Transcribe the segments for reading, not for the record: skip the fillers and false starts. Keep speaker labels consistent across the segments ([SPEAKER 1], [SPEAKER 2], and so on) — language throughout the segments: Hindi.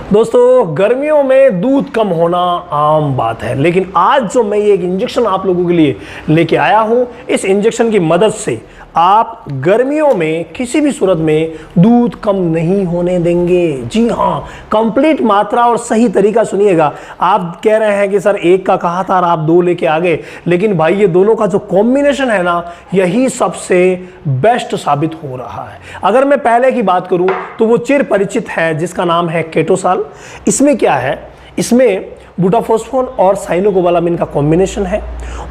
[SPEAKER 1] दोस्तों, गर्मियों में दूध कम होना आम बात है, लेकिन आज जो मैं ये एक इंजेक्शन आप लोगों के लिए लेके आया हूं, इस इंजेक्शन की मदद से आप गर्मियों में किसी भी सूरत में दूध कम नहीं होने देंगे। जी हाँ, कंप्लीट मात्रा और सही तरीका सुनिएगा। आप कह रहे हैं कि सर एक का कहा था और आप दो लेके आ गए, लेकिन भाई ये दोनों का जो कॉम्बिनेशन है ना, यही सबसे बेस्ट साबित हो रहा है। अगर मैं पहले की बात करूं तो वो चिर परिचित है जिसका नाम है केटोसाल। इसमें क्या है, इसमें बुटाफोस्फोन और साइनोकोबालामिन का कॉम्बिनेशन है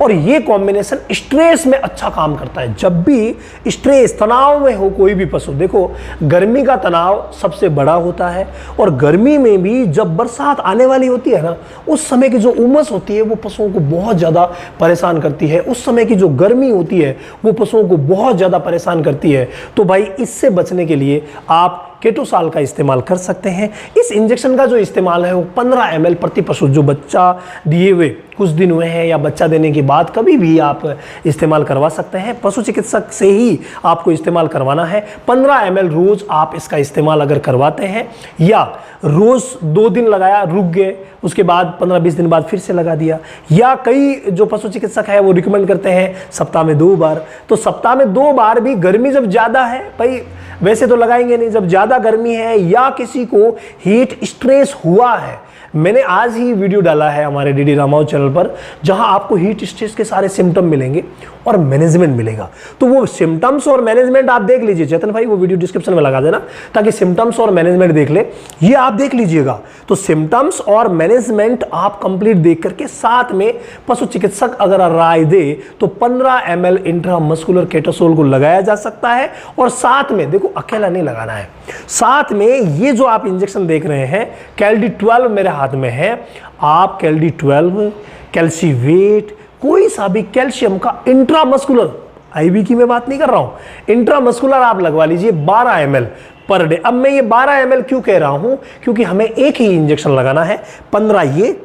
[SPEAKER 1] और ये कॉम्बिनेशन स्ट्रेस में अच्छा काम करता है। जब भी स्ट्रेस, तनाव में हो कोई भी पशु, देखो गर्मी का तनाव सबसे बड़ा होता है और गर्मी में भी जब बरसात आने वाली होती है ना, उस समय की जो उमस होती है वो पशुओं को बहुत ज़्यादा परेशान करती है। उस समय की जो गर्मी होती है वो पशुओं को बहुत ज़्यादा परेशान करती है। तो भाई इससे बचने के लिए आप केटोसाल का इस्तेमाल कर सकते हैं। इस इंजेक्शन का जो इस्तेमाल है वो 15 ml प्रति पशु, जो बच्चा दिए हुए कुछ दिन हुए हैं या बच्चा देने के बाद कभी भी आप इस्तेमाल करवा सकते हैं। पशु चिकित्सक से ही आपको इस्तेमाल करवाना है। 15 ml रोज आप इसका इस्तेमाल अगर करवाते हैं या रोज 2 दिन लगाया, रुक गए, उसके बाद 15-20 दिन बाद फिर से लगा दिया, या कई जो पशु चिकित्सक है वो रिकमेंड करते हैं सप्ताह में 2 बार, तो सप्ताह में 2 बार भी गर्मी जब ज़्यादा है, भाई वैसे तो लगाएंगे नहीं, जब ज़्यादा गर्मी है या किसी को हीट स्ट्रेस हुआ है, मैंने आज ही वीडियो डाला है हमारे डीडी रामाओ चैनल पर, जहां आपको हीट स्ट्रेस के सारे सिम्टम मिलेंगे और मैनेजमेंट मिलेगा। तो वो सिम्टम्स और मैनेजमेंट आप देख लीजिए। चेतन भाई वो वीडियो डिस्क्रिप्शन में लगा देना ताकि सिम्टम्स और मैनेजमेंट देख ले, ये आप देख लीजिएगा। तो सिम्टम्स और मैनेजमेंट आप कंप्लीट देख करके साथ में पशु चिकित्सक अगर राय दे तो 15 ml इंट्रामस्कुलर केटोसोल को लगाया जा सकता है। और साथ में देखो, अकेला नहीं लगाना है, साथ में ये जो आप इंजेक्शन देख रहे हैं कैल्डी-12 मेरे हाथ में है, आप कैल्डी-12, कैल्सीवेट, कोई सा भी कैल्शियम का इंट्रामस्कुलर, आईवी की मैं बात नहीं कर रहा हूं, इंट्रामस्कुलर आप लगवा लीजिए 12 ml पर डे। अब मैं ये 12 ml क्यों कह रहा हूं, क्योंकि हमें एक ही इंजेक्शन लगाना है। 15 ये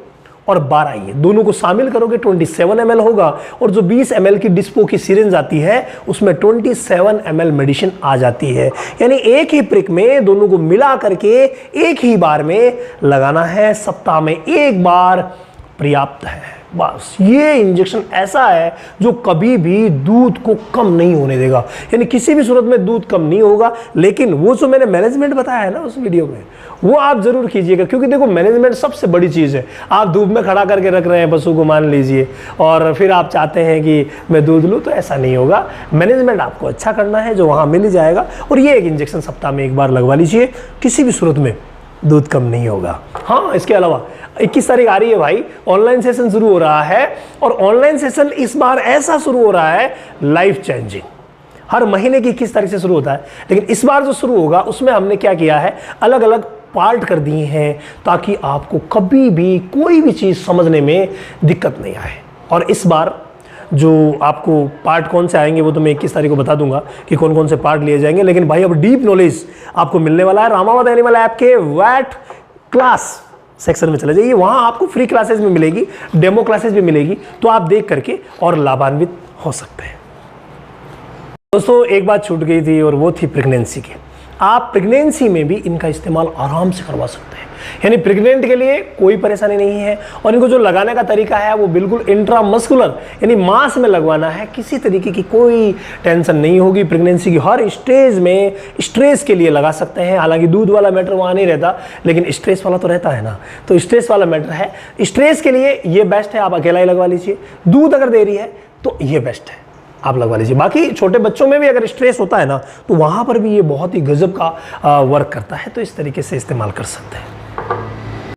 [SPEAKER 1] और 12 ये, दोनों को शामिल करोगे 27 ml होगा, और जो 20 ml की डिस्पो की सिरिंज आती है उसमें 27 ml मेडिसिन आ जाती है। यानी एक ही प्रिक में दोनों को मिला करके एक ही बार में लगाना है, सप्ताह में 1 बार पर्याप्त है। बस ये इंजेक्शन ऐसा है जो कभी भी दूध को कम नहीं होने देगा, यानी किसी भी सूरत में दूध कम नहीं होगा। लेकिन वो जो मैंने मैनेजमेंट बताया है ना उस वीडियो में, वो आप जरूर कीजिएगा, क्योंकि देखो मैनेजमेंट सबसे बड़ी चीज़ है। आप धूप में खड़ा करके रख रहे हैं पशु को, मान लीजिए, और फिर आप चाहते हैं कि मैं दूध लूँ, तो ऐसा नहीं होगा। मैनेजमेंट आपको अच्छा करना है, जो वहाँ मिल जाएगा। और ये एक इंजेक्शन सप्ताह में 1 बार लगवा लीजिए, किसी भी सूरत में दूध कम नहीं होगा। हाँ, इसके अलावा 21 तारीख आ रही है भाई, ऑनलाइन सेशन शुरू हो रहा है, और ऑनलाइन सेशन इस बार ऐसा शुरू हो रहा है लाइफ चेंजिंग। हर महीने की 21 तारीख से शुरू होता है, लेकिन इस बार जो शुरू होगा उसमें हमने क्या किया है, अलग अलग पार्ट कर दिए हैं ताकि आपको कभी भी कोई भी चीज़ समझने में दिक्कत नहीं आए। और इस बार जो आपको पार्ट कौन से आएंगे वो तो मैं 21 तारीख को बता दूंगा कि कौन कौन से पार्ट लिए जाएंगे। लेकिन भाई अब डीप नॉलेज आपको मिलने वाला है। रामावत एनिमल ऐप के वैट क्लास सेक्शन में चले जाइए, वहाँ आपको फ्री क्लासेस में मिलेगी, डेमो क्लासेस भी मिलेगी, तो आप देख करके और लाभान्वित हो सकते हैं। दोस्तों, एक बात छूट गई थी और वो थी प्रेगनेंसी की। आप प्रेगनेंसी में भी इनका इस्तेमाल आराम से करवा सकते हैं, यानी प्रेग्नेंट के लिए कोई परेशानी नहीं है। और इनको जो लगाने का तरीका है वो बिल्कुल इंट्रामस्कुलर, यानी मांस में लगवाना है, किसी तरीके की कोई टेंशन नहीं होगी। प्रेगनेंसी की हर स्टेज में स्ट्रेस के लिए लगा सकते हैं। हालांकि दूध वाला मैटर वहाँ नहीं रहता, लेकिन स्ट्रेस वाला तो रहता है ना, तो स्ट्रेस वाला मैटर है। स्ट्रेस के लिए ये बेस्ट है, आप अकेला ही लगवा लीजिए। दूध अगर दे रही है तो ये बेस्ट है, आप लगवा लीजिए। बाकी छोटे बच्चों में भी अगर स्ट्रेस होता है ना, तो वहाँ पर भी ये बहुत ही गजब का वर्क करता है, तो इस तरीके से इस्तेमाल कर सकते हैं।